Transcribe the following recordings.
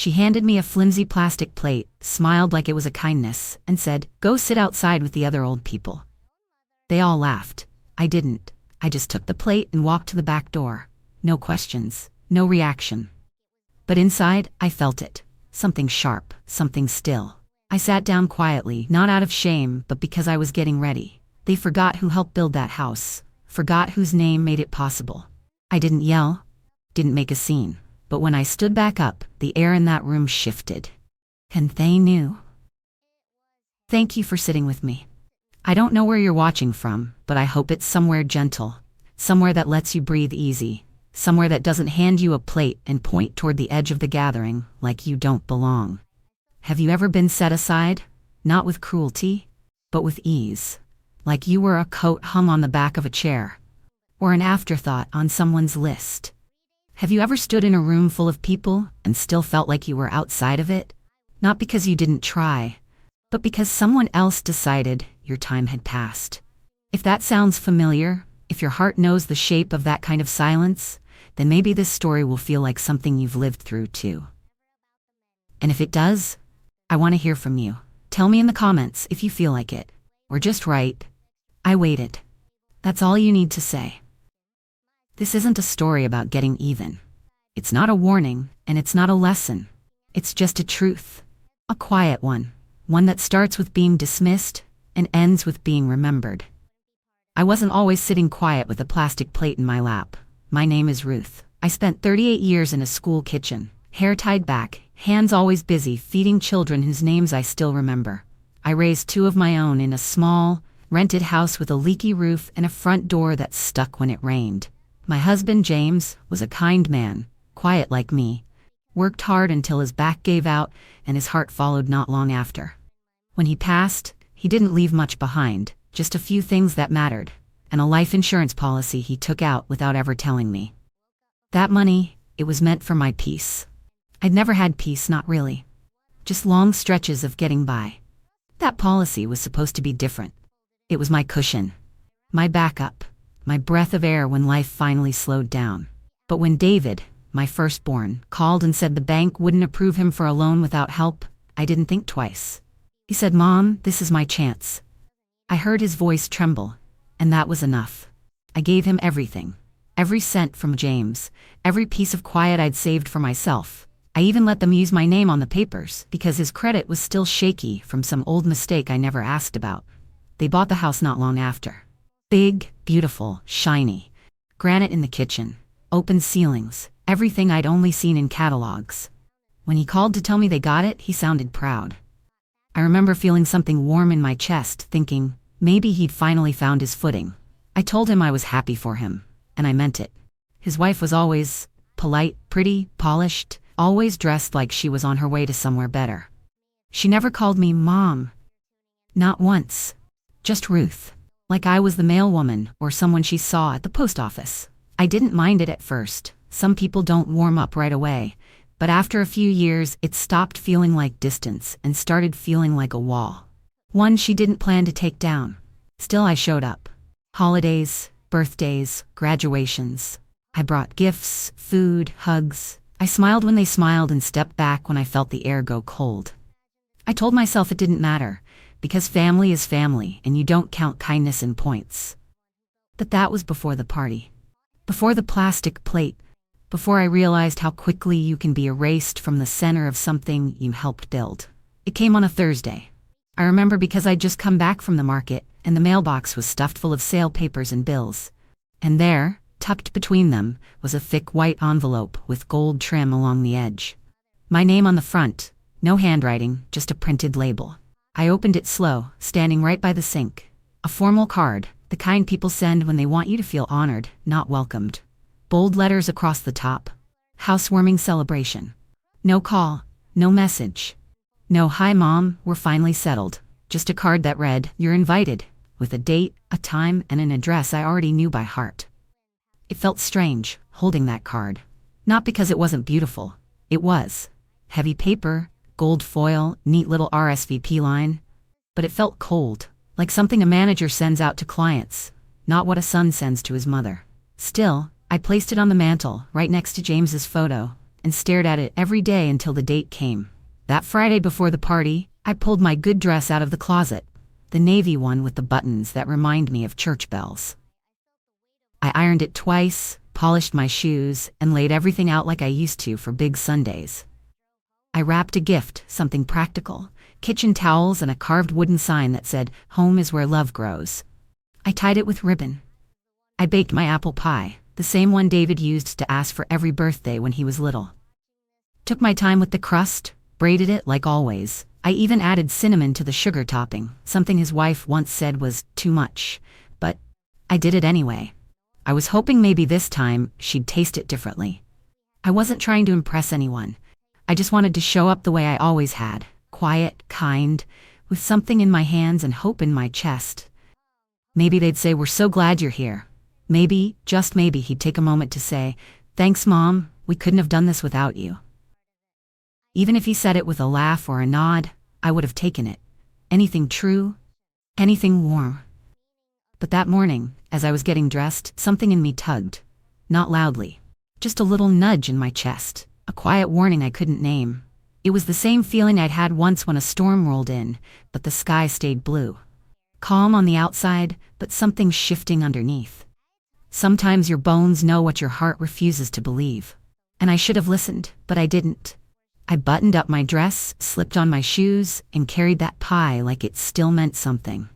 She handed me a flimsy plastic plate, smiled like it was a kindness, and said, "Go sit outside with the other old people." They all laughed. I didn't. I just took the plate and walked to the back door. No questions, no reaction. But inside, I felt it. Something sharp, something still. I sat down quietly, not out of shame, but because I was getting ready. They forgot who helped build that house, forgot whose name made it possible. I didn't yell, didn't make a scene. But when I stood back up, the air in that room shifted. And they knew. Thank you for sitting with me. I don't know where you're watching from, but I hope it's somewhere gentle, somewhere that lets you breathe easy, somewhere that doesn't hand you a plate and point toward the edge of the gathering like you don't belong. Have you ever been set aside? Not with cruelty, but with ease. Like you were a coat hung on the back of a chair, or an afterthought on someone's list. Have you ever stood in a room full of people and still felt like you were outside of it? Not because you didn't try, but because someone else decided your time had passed. If that sounds familiar, if your heart knows the shape of that kind of silence, then maybe this story will feel like something you've lived through too. And if it does, I want to hear from you. Tell me in the comments if you feel like it, or just write, "I waited." That's all you need to say. This isn't a story about getting even. It's not a warning, and it's not a lesson. It's just a truth. A quiet one. One that starts with being dismissed and ends with being remembered. I wasn't always sitting quiet with a plastic plate in my lap. My name is Ruth. I spent 38 years in a school kitchen, hair tied back, hands always busy feeding children whose names I still remember. I raised 2 of my own in a small, rented house with a leaky roof and a front door that stuck when it rained. My husband, James, was a kind man, quiet like me, worked hard until his back gave out and his heart followed not long after. When he passed, he didn't leave much behind, just a few things that mattered, and a life insurance policy he took out without ever telling me. That money, it was meant for my peace. I'd never had peace, not really. Just long stretches of getting by. That policy was supposed to be different. It was my cushion, my backup, my breath of air when life finally slowed down. But when David, my firstborn, called and said the bank wouldn't approve him for a loan without help, I didn't think twice. He said, "Mom, this is my chance." I heard his voice tremble, and that was enough. I gave him everything. Every cent from James, every piece of quiet I'd saved for myself. I even let them use my name on the papers because his credit was still shaky from some old mistake I never asked about. They bought the house not long after. Big, beautiful, shiny. Granite in the kitchen, open ceilings, everything I'd only seen in catalogs. When he called to tell me they got it, he sounded proud. I remember feeling something warm in my chest, thinking, maybe he'd finally found his footing. I told him I was happy for him, and I meant it. His wife was always polite, pretty, polished, always dressed like she was on her way to somewhere better. She never called me Mom. Not once. Just Ruth. Like I was the mailwoman or someone she saw at the post office. I didn't mind it at first. Some people don't warm up right away. But after a few years, it stopped feeling like distance and started feeling like a wall. One she didn't plan to take down. Still, I showed up. Holidays, birthdays, graduations. I brought gifts, food, hugs. I smiled when they smiled and stepped back when I felt the air go cold. I told myself it didn't matter, because family is family and you don't count kindness in points. But that was before the party. Before the plastic plate. Before I realized how quickly you can be erased from the center of something you helped build. It came on a Thursday. I remember because I'd just come back from the market, and the mailbox was stuffed full of sale papers and bills. And there, tucked between them, was a thick white envelope with gold trim along the edge. My name on the front, no handwriting, just a printed label. I opened it slow, standing right by the sink. A formal card, the kind people send when they want you to feel honored, not welcomed. Bold letters across the top. Housewarming celebration. No call, no message. No "Hi Mom, we're finally settled." Just a card that read, "You're invited," with a date, a time, and an address I already knew by heart. It felt strange, holding that card. Not because it wasn't beautiful. It was. Heavy paper, gold foil, neat little RSVP line. But it felt cold, like something a manager sends out to clients, not what a son sends to his mother. Still, I placed it on the mantle, right next to James's photo, and stared at it every day until the date came. That Friday before the party, I pulled my good dress out of the closet, the navy one with the buttons that remind me of church bells. I ironed it twice, polished my shoes, and laid everything out like I used to for big Sundays. I wrapped a gift, something practical, kitchen towels and a carved wooden sign that said, "Home is where love grows." I tied it with ribbon. I baked my apple pie, the same one David used to ask for every birthday when he was little. Took my time with the crust, braided it like always. I even added cinnamon to the sugar topping, something his wife once said was too much, but I did it anyway. I was hoping maybe this time she'd taste it differently. I wasn't trying to impress anyone. I just wanted to show up the way I always had, quiet, kind, with something in my hands and hope in my chest. Maybe they'd say, "We're so glad you're here." Maybe, just maybe, he'd take a moment to say, "Thanks, Mom, we couldn't have done this without you." Even if he said it with a laugh or a nod, I would have taken it. Anything true, anything warm. But that morning, as I was getting dressed, something in me tugged. Not loudly. Just a little nudge in my chest. A quiet warning I couldn't name. It was the same feeling I'd had once when a storm rolled in, but the sky stayed blue. Calm on the outside, but something shifting underneath. Sometimes your bones know what your heart refuses to believe. And I should have listened, but I didn't. I buttoned up my dress, slipped on my shoes, and carried that pie like it still meant something.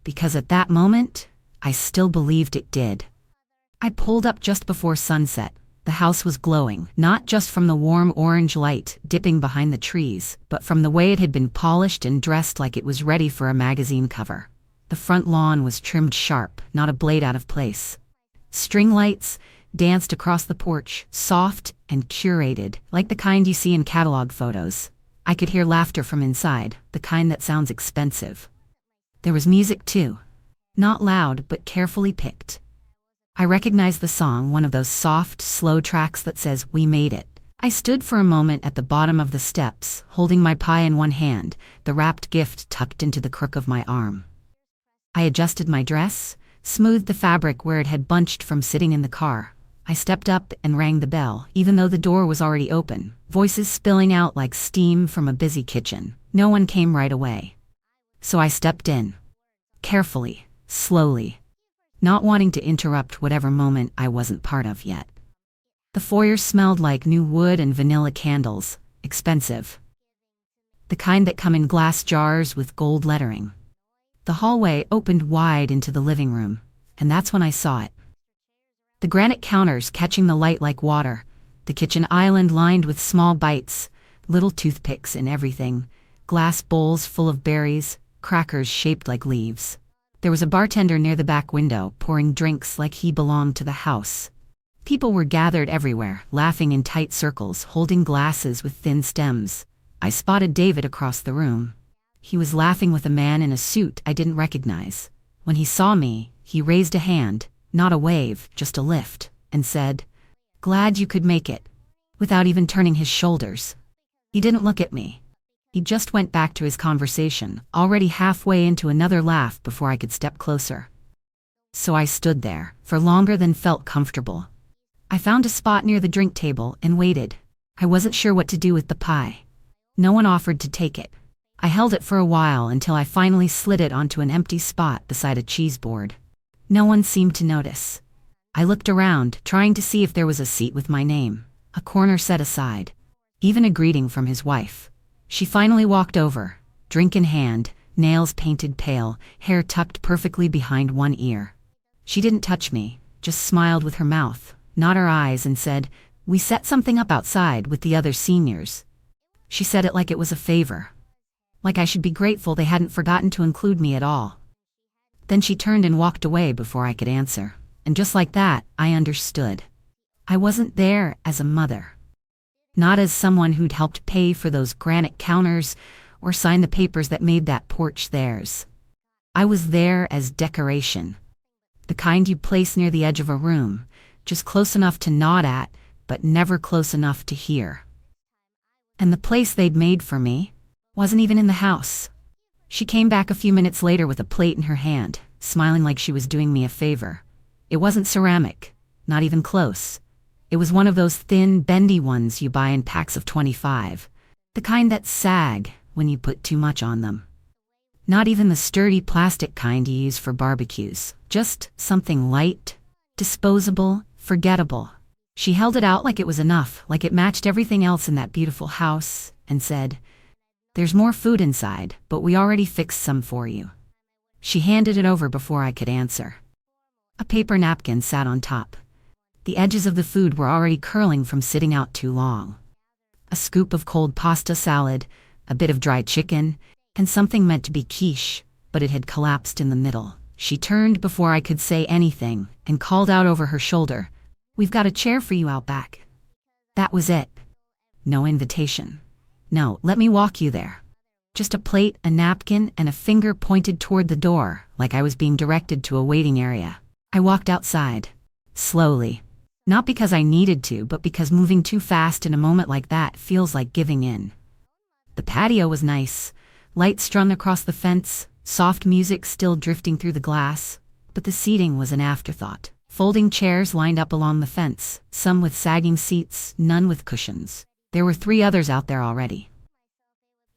Because at that moment, I still believed it did. I pulled up just before sunset. The house was glowing, not just from the warm orange light dipping behind the trees, but from the way it had been polished and dressed like it was ready for a magazine cover. The front lawn was trimmed sharp, not a blade out of place. String lights danced across the porch, soft and curated, like the kind you see in catalog photos. I could hear laughter from inside, the kind that sounds expensive. There was music too. Not loud, but carefully picked. I recognized the song, one of those soft, slow tracks that says, "We made it." I stood for a moment at the bottom of the steps, holding my pie in one hand, the wrapped gift tucked into the crook of my arm. I adjusted my dress, smoothed the fabric where it had bunched from sitting in the car. I stepped up and rang the bell, even though the door was already open, voices spilling out like steam from a busy kitchen. No one came right away. So I stepped in. Carefully, slowly, not wanting to interrupt whatever moment I wasn't part of yet. The foyer smelled like new wood and vanilla candles, expensive. The kind that come in glass jars with gold lettering. The hallway opened wide into the living room, and that's when I saw it. The granite counters catching the light like water, the kitchen island lined with small bites, little toothpicks and everything, glass bowls full of berries, crackers shaped like leaves. There was a bartender near the back window, pouring drinks like he belonged to the house. People were gathered everywhere, laughing in tight circles, holding glasses with thin stems. I spotted David across the room. He was laughing with a man in a suit I didn't recognize. When he saw me, he raised a hand, not a wave, just a lift, and said, "Glad you could make it," without even turning his shoulders. He didn't look at me. He just went back to his conversation, already halfway into another laugh before I could step closer. So I stood there, for longer than felt comfortable. I found a spot near the drink table and waited. I wasn't sure what to do with the pie. No one offered to take it. I held it for a while until I finally slid it onto an empty spot beside a cheese board. No one seemed to notice. I looked around, trying to see if there was a seat with my name, a corner set aside, even a greeting from his wife. She finally walked over, drink in hand, nails painted pale, hair tucked perfectly behind one ear. She didn't touch me, just smiled with her mouth, not her eyes, and said, "We set something up outside with the other seniors." She said it like it was a favor. Like I should be grateful they hadn't forgotten to include me at all. Then she turned and walked away before I could answer. And just like that, I understood. I wasn't there as a mother. Not as someone who'd helped pay for those granite counters or sign the papers that made that porch theirs. I was there as decoration. The kind you place near the edge of a room, just close enough to nod at, but never close enough to hear. And the place they'd made for me wasn't even in the house. She came back a few minutes later with a plate in her hand, smiling like she was doing me a favor. It wasn't ceramic, not even close. It was one of those thin, bendy ones you buy in packs of 25. The kind that sag when you put too much on them. Not even the sturdy plastic kind you use for barbecues. Just something light, disposable, forgettable. She held it out like it was enough, like it matched everything else in that beautiful house, and said, "There's more food inside, but we already fixed some for you." She handed it over before I could answer. A paper napkin sat on top. The edges of the food were already curling from sitting out too long. A scoop of cold pasta salad, a bit of dry chicken, and something meant to be quiche, but it had collapsed in the middle. She turned before I could say anything and called out over her shoulder, "We've got a chair for you out back." That was it. No invitation. No, let me walk you there. Just a plate, a napkin, and a finger pointed toward the door, like I was being directed to a waiting area. I walked outside. Slowly. Not because I needed to, but because moving too fast in a moment like that feels like giving in. The patio was nice. Lights strung across the fence, soft music still drifting through the glass, but the seating was an afterthought. Folding chairs lined up along the fence, some with sagging seats, none with cushions. There were 3 others out there already.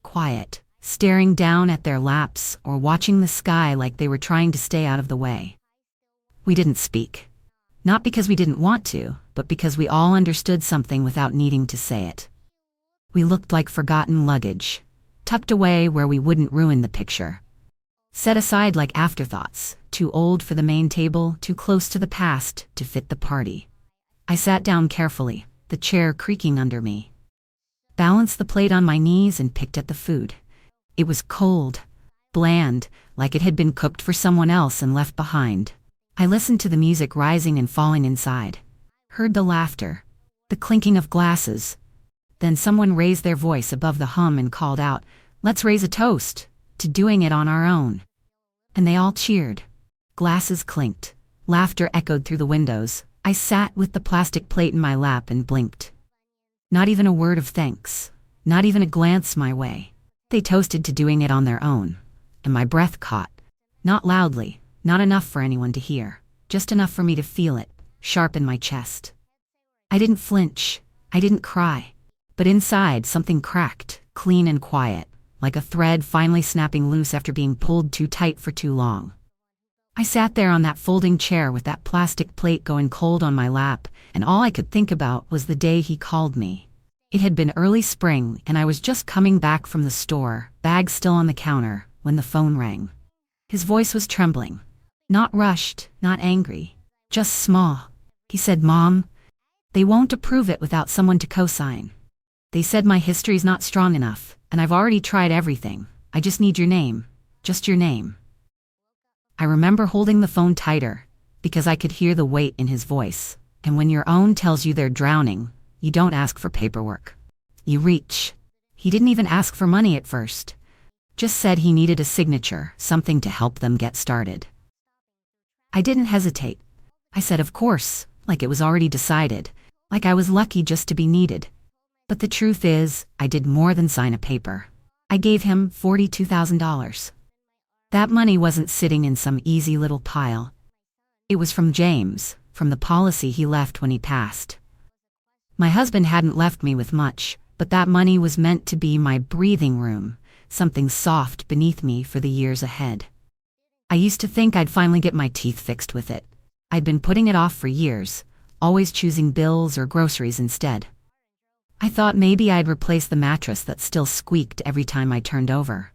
Quiet, staring down at their laps or watching the sky like they were trying to stay out of the way. We didn't speak. Not because we didn't want to, but because we all understood something without needing to say it. We looked like forgotten luggage, tucked away where we wouldn't ruin the picture. Set aside like afterthoughts, too old for the main table, too close to the past to fit the party. I sat down carefully, the chair creaking under me. Balanced the plate on my knees and picked at the food. It was cold, bland, like it had been cooked for someone else and left behind. I listened to the music rising and falling inside. Heard the laughter, the clinking of glasses. Then someone raised their voice above the hum and called out, "Let's raise a toast to doing it on our own." And they all cheered. Glasses clinked. Laughter echoed through the windows. I sat with the plastic plate in my lap and blinked. Not even a word of thanks. Not even a glance my way. They toasted to doing it on their own. And my breath caught. Not loudly. Not enough for anyone to hear. Just enough for me to feel it, sharp in my chest. I didn't flinch. I didn't cry. But inside, something cracked, clean and quiet, like a thread finally snapping loose after being pulled too tight for too long. I sat there on that folding chair with that plastic plate going cold on my lap, and all I could think about was the day he called me. It had been early spring, and I was just coming back from the store, bag still on the counter, when the phone rang. His voice was trembling. Not rushed, not angry, just small. He said, "Mom, they won't approve it without someone to co-sign. They said my history's not strong enough, and I've already tried everything. I just need your name, just your name." I remember holding the phone tighter, because I could hear the weight in his voice. And when your own tells you they're drowning, you don't ask for paperwork. You reach. He didn't even ask for money at first. Just said he needed a signature, something to help them get started. I didn't hesitate. I said, of course, like it was already decided, like I was lucky just to be needed. But the truth is, I did more than sign a paper. I gave him $42,000. That money wasn't sitting in some easy little pile. It was from James, from the policy he left when he passed. My husband hadn't left me with much, but that money was meant to be my breathing room, something soft beneath me for the years ahead. I used to think I'd finally get my teeth fixed with it. I'd been putting it off for years, always choosing bills or groceries instead. I thought maybe I'd replace the mattress that still squeaked every time I turned over.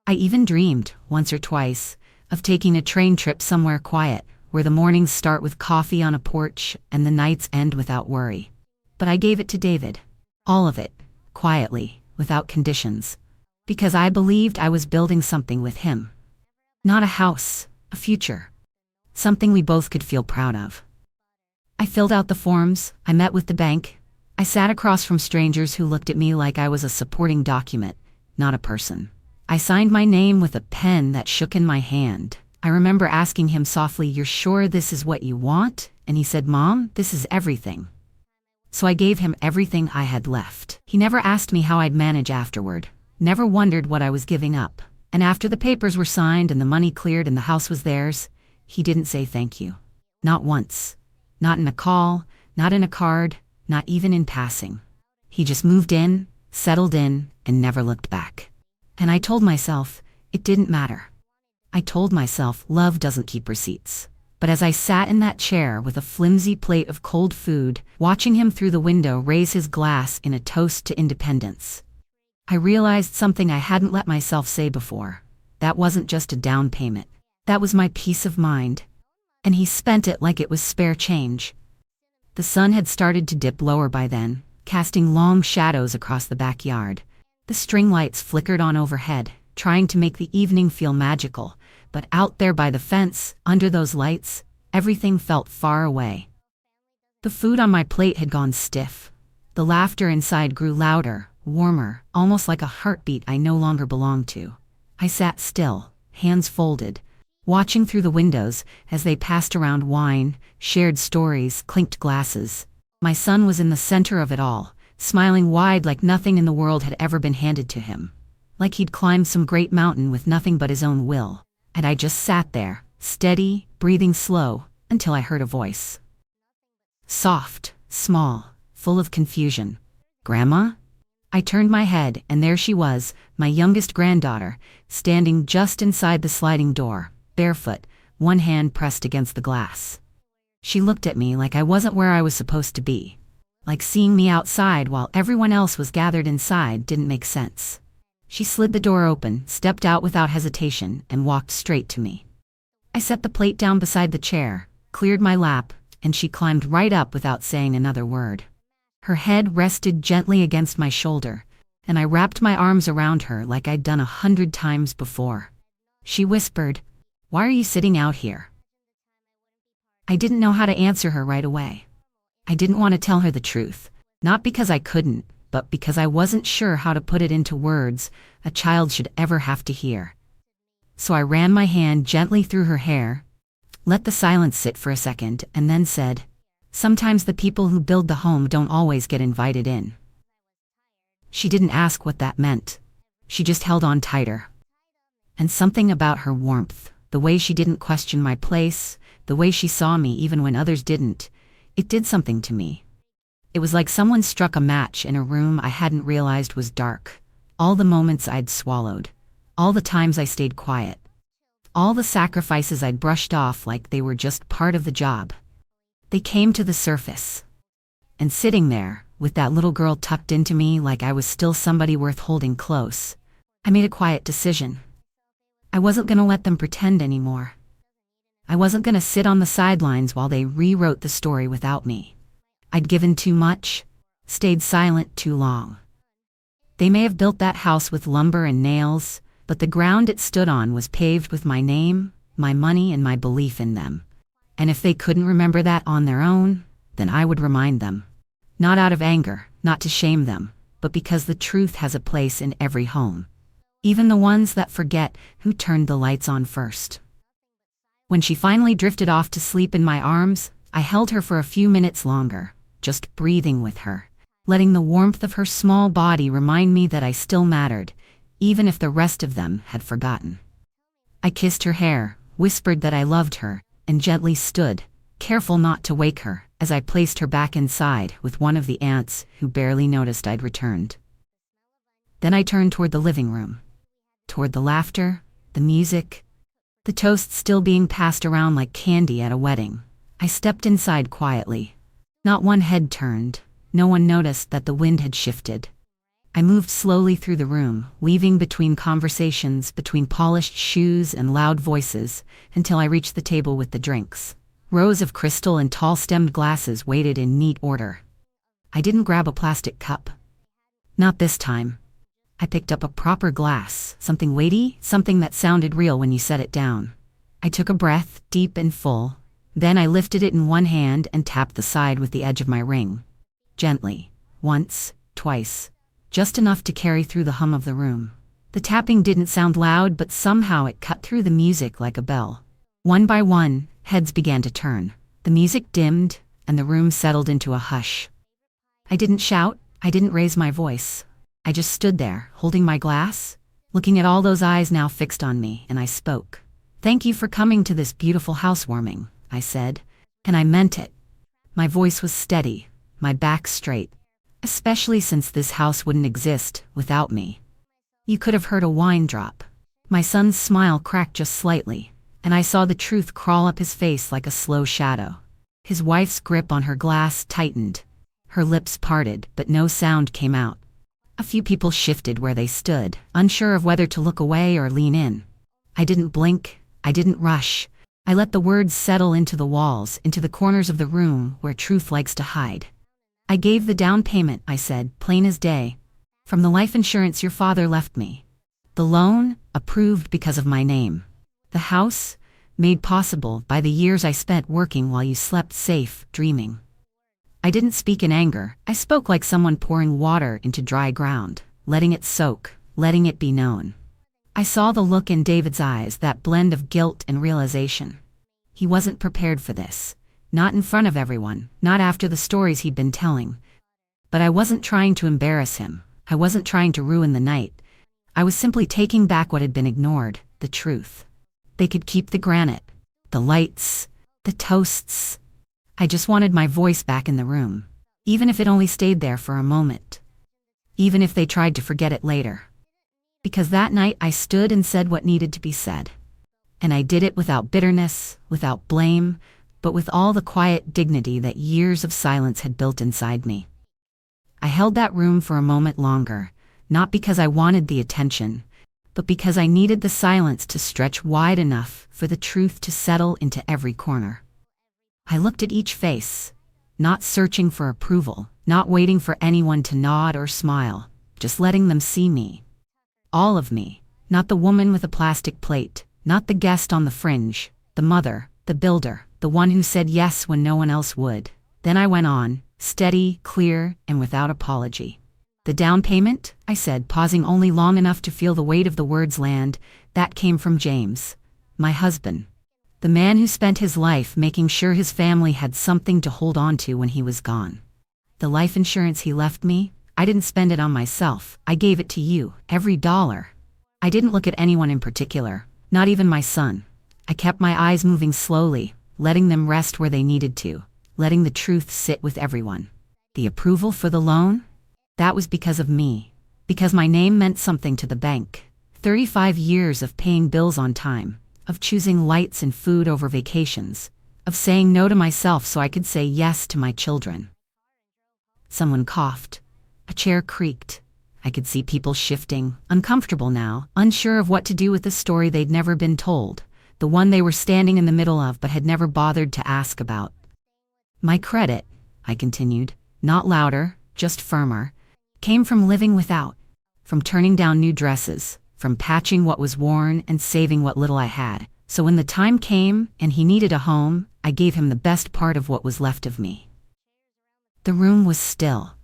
I even dreamed, once or twice, of taking a train trip somewhere quiet, where the mornings start with coffee on a porch and the nights end without worry. But I gave it to David. All of it, quietly, without conditions. Because I believed I was building something with him. Not a house, a future. Something we both could feel proud of. I filled out the forms, I met with the bank. I sat across from strangers who looked at me like I was a supporting document, not a person. I signed my name with a pen that shook in my hand. I remember asking him softly, "You're sure this is what you want?" And he said, "Mom, this is everything." So I gave him everything I had left. He never asked me how I'd manage afterward. Never wondered what I was giving up. And after the papers were signed and the money cleared and the house was theirs, he didn't say thank you. Not once. Not in a call, Not in a card, not even in passing. He just moved in, settled in, and never looked back. And I told myself, it didn't matter. I told myself love doesn't keep receipts. But as I sat in that chair with a flimsy plate of cold food, watching him through the window raise his glass in a toast to independence, I realized something I hadn't let myself say before. That wasn't just a down payment. That was my peace of mind. And he spent it like it was spare change. The sun had started to dip lower by then, casting long shadows across the backyard. The string lights flickered on overhead, trying to make the evening feel magical, but out there by the fence, under those lights, everything felt far away. The food on my plate had gone stiff. The laughter inside grew louder, warmer, almost like a heartbeat I no longer belonged to. I sat still, hands folded, watching through the windows as they passed around wine, shared stories, clinked glasses. My son was in the center of it all, smiling wide like nothing in the world had ever been handed to him. Like he'd climbed some great mountain with nothing but his own will. And I just sat there, steady, breathing slow, until I heard a voice. Soft, small, full of confusion. "Grandma?" I turned my head, and there she was, my youngest granddaughter, standing just inside the sliding door, barefoot, one hand pressed against the glass. She looked at me like I wasn't where I was supposed to be. Like seeing me outside while everyone else was gathered inside didn't make sense. She slid the door open, stepped out without hesitation, and walked straight to me. I set the plate down beside the chair, cleared my lap, and she climbed right up without saying another word. Her head rested gently against my shoulder, and I wrapped my arms around her like I'd done 100 times before. She whispered, "Why are you sitting out here?" I didn't know how to answer her right away. I didn't want to tell her the truth, not because I couldn't, but because I wasn't sure how to put it into words a child should ever have to hear. So I ran my hand gently through her hair, let the silence sit for a second, and then said, "Sometimes the people who build the home don't always get invited in." She didn't ask what that meant. She just held on tighter. And something about her warmth, the way she didn't question my place, the way she saw me even when others didn't, it did something to me. It was like someone struck a match in a room I hadn't realized was dark. All the moments I'd swallowed. All the times I stayed quiet. All the sacrifices I'd brushed off like they were just part of the job. They came to the surface. And sitting there, with that little girl tucked into me like I was still somebody worth holding close, I made a quiet decision. I wasn't gonna let them pretend anymore. I wasn't gonna sit on the sidelines while they rewrote the story without me. I'd given too much, stayed silent too long. They may have built that house with lumber and nails, but the ground it stood on was paved with my name, my money, and my belief in them. And if they couldn't remember that on their own, then I would remind them. Not out of anger, not to shame them, but because the truth has a place in every home. Even the ones that forget who turned the lights on first. When she finally drifted off to sleep in my arms, I held her for a few minutes longer, just breathing with her, letting the warmth of her small body remind me that I still mattered, even if the rest of them had forgotten. I kissed her hair, whispered that I loved her, and gently stood, careful not to wake her, as I placed her back inside with one of the aunts who barely noticed I'd returned. Then I turned toward the living room. Toward the laughter, the music, the toast still being passed around like candy at a wedding. I stepped inside quietly. Not one head turned. No one noticed that the wind had shifted. I moved slowly through the room, weaving between conversations, between polished shoes and loud voices, until I reached the table with the drinks. Rows of crystal and tall-stemmed glasses waited in neat order. I didn't grab a plastic cup. Not this time. I picked up a proper glass, something weighty, something that sounded real when you set it down. I took a breath, deep and full. Then I lifted it in one hand and tapped the side with the edge of my ring. Gently. Once, twice. Just enough to carry through the hum of the room. The tapping didn't sound loud, but somehow it cut through the music like a bell. One by one, heads began to turn. The music dimmed, and the room settled into a hush. I didn't shout, I didn't raise my voice. I just stood there, holding my glass, looking at all those eyes now fixed on me, and I spoke. "Thank you for coming to this beautiful housewarming," I said, and I meant it. My voice was steady, my back straight, especially since this house wouldn't exist without me. You could have heard a wine drop. My son's smile cracked just slightly, and I saw the truth crawl up his face like a slow shadow. His wife's grip on her glass tightened. Her lips parted, but no sound came out. A few people shifted where they stood, unsure of whether to look away or lean in. I didn't blink, I didn't rush. I let the words settle into the walls, into the corners of the room where truth likes to hide. I gave the down payment, I said, plain as day. From the life insurance your father left me. The loan, approved because of my name. The house, made possible by the years I spent working while you slept safe, dreaming. I didn't speak in anger, I spoke like someone pouring water into dry ground, letting it soak, letting it be known. I saw the look in David's eyes, that blend of guilt and realization. He wasn't prepared for this. Not in front of everyone, not after the stories he'd been telling. But I wasn't trying to embarrass him. I wasn't trying to ruin the night. I was simply taking back what had been ignored, the truth. They could keep the granite, the lights, the toasts. I just wanted my voice back in the room, even if it only stayed there for a moment. Even if they tried to forget it later. Because that night I stood and said what needed to be said. And I did it without bitterness, without blame, but with all the quiet dignity that years of silence had built inside me. I held that room for a moment longer, not because I wanted the attention, but because I needed the silence to stretch wide enough for the truth to settle into every corner. I looked at each face, not searching for approval, not waiting for anyone to nod or smile, just letting them see me. All of me, not the woman with a plastic plate, not the guest on the fringe, the mother, the builder, the one who said yes when no one else would. Then I went on, steady, clear, and without apology. The down payment, I said, pausing only long enough to feel the weight of the words land, that came from James, my husband. The man who spent his life making sure his family had something to hold on to when he was gone. The life insurance he left me, I didn't spend it on myself, I gave it to you, every dollar. I didn't look at anyone in particular, not even my son. I kept my eyes moving slowly, letting them rest where they needed to, letting the truth sit with everyone. The approval for the loan? That was because of me. Because my name meant something to the bank. 35 years of paying bills on time, of choosing lights and food over vacations, of saying no to myself so I could say yes to my children. Someone coughed. A chair creaked. I could see people shifting, uncomfortable now, unsure of what to do with the story they'd never been told, the one they were standing in the middle of but had never bothered to ask about. My credit, I continued, not louder, just firmer, came from living without, from turning down new dresses, from patching what was worn and saving what little I had. So when the time came and he needed a home, I gave him the best part of what was left of me. The room was still.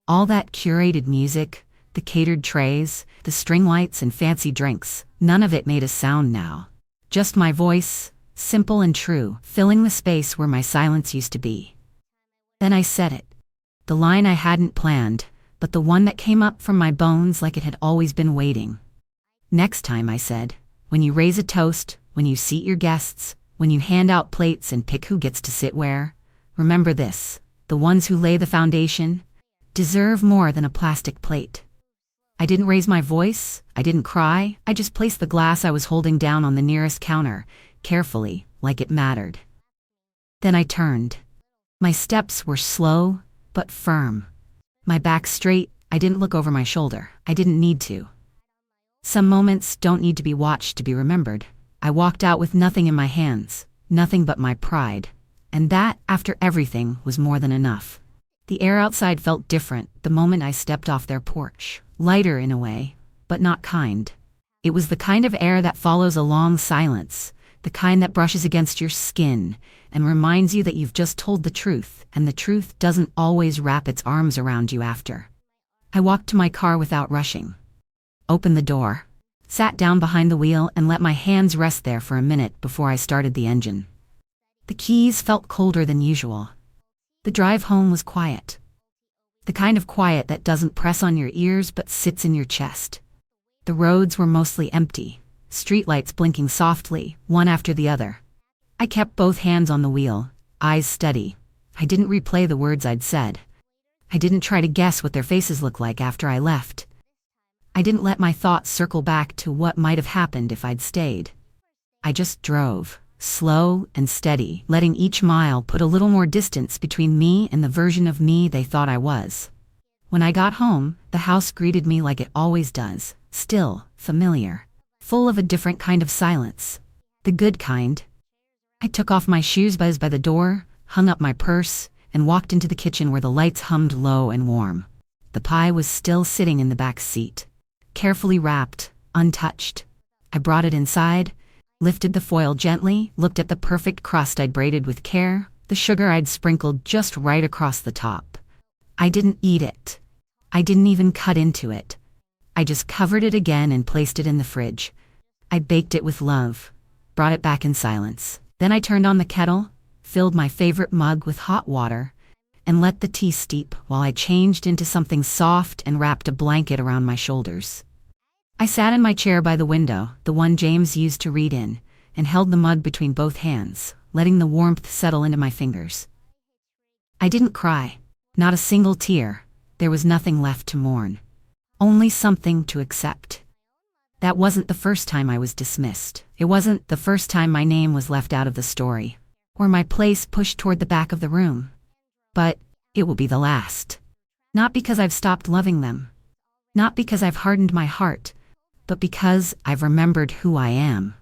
All that curated music, the catered trays, the string lights and fancy drinks, none of it made a sound now. Just my voice, simple and true, filling the space where my silence used to be. Then I said it. The line I hadn't planned, but the one that came up from my bones like it had always been waiting. Next time, I said, when you raise a toast, when you seat your guests, when you hand out plates and pick who gets to sit where, remember this, the ones who lay the foundation deserve more than a plastic plate. I didn't raise my voice, I didn't cry, I just placed the glass I was holding down on the nearest counter, carefully, like it mattered. Then I turned. My steps were slow, but firm. My back straight, I didn't look over my shoulder, I didn't need to. Some moments don't need to be watched to be remembered. I walked out with nothing in my hands, nothing but my pride. And that, after everything, was more than enough. The air outside felt different the moment I stepped off their porch. Lighter in a way, but not kind. It was the kind of air that follows a long silence, the kind that brushes against your skin and reminds you that you've just told the truth, and the truth doesn't always wrap its arms around you after. I walked to my car without rushing. Opened the door, sat down behind the wheel and let my hands rest there for a minute before I started the engine. The keys felt colder than usual. The drive home was quiet. The kind of quiet that doesn't press on your ears but sits in your chest. The roads were mostly empty, streetlights blinking softly, one after the other. I kept both hands on the wheel, eyes steady. I didn't replay the words I'd said. I didn't try to guess what their faces looked like after I left. I didn't let my thoughts circle back to what might have happened if I'd stayed. I just drove, slow and steady, letting each mile put a little more distance between me and the version of me they thought I was. When I got home, the house greeted me like it always does, still, familiar, full of a different kind of silence. The good kind. I took off my shoes by the door, hung up my purse, and walked into the kitchen where the lights hummed low and warm. The pie was still sitting in the back seat, carefully wrapped, untouched. I brought it inside, lifted the foil gently, looked at the perfect crust I'd braided with care, the sugar I'd sprinkled just right across the top. I didn't eat it. I didn't even cut into it. I just covered it again and placed it in the fridge. I baked it with love, brought it back in silence. Then I turned on the kettle, filled my favorite mug with hot water, and let the tea steep while I changed into something soft and wrapped a blanket around my shoulders. I sat in my chair by the window, the one James used to read in, and held the mug between both hands, letting the warmth settle into my fingers. I didn't cry, not a single tear. There was nothing left to mourn, only something to accept. That wasn't the first time I was dismissed. It wasn't the first time my name was left out of the story, or my place pushed toward the back of the room. But it will be the last. Not because I've stopped loving them, not because I've hardened my heart, but because I've remembered who I am.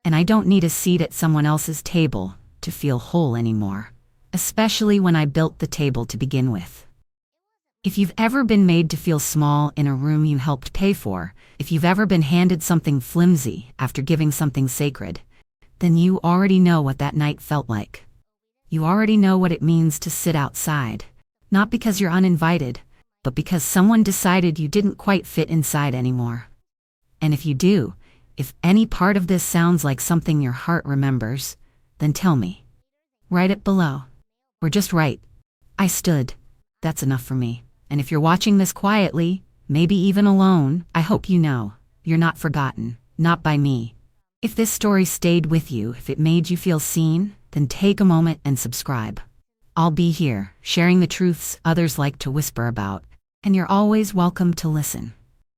And I don't need a seat at someone else's table to feel whole anymore, especially when I built the table to begin with. If you've ever been made to feel small in a room you helped pay for, if you've ever been handed something flimsy after giving something sacred, then you already know what that night felt like. You already know what it means to sit outside, not because you're uninvited, but because someone decided you didn't quite fit inside anymore. And if you do, if any part of this sounds like something your heart remembers, then tell me. Write it below. Or just write, "I stood." That's enough for me. And if you're watching this quietly, maybe even alone, I hope you know, you're not forgotten, not by me. If this story stayed with you, if it made you feel seen, then take a moment and subscribe. I'll be here, sharing the truths others like to whisper about, and you're always welcome to listen.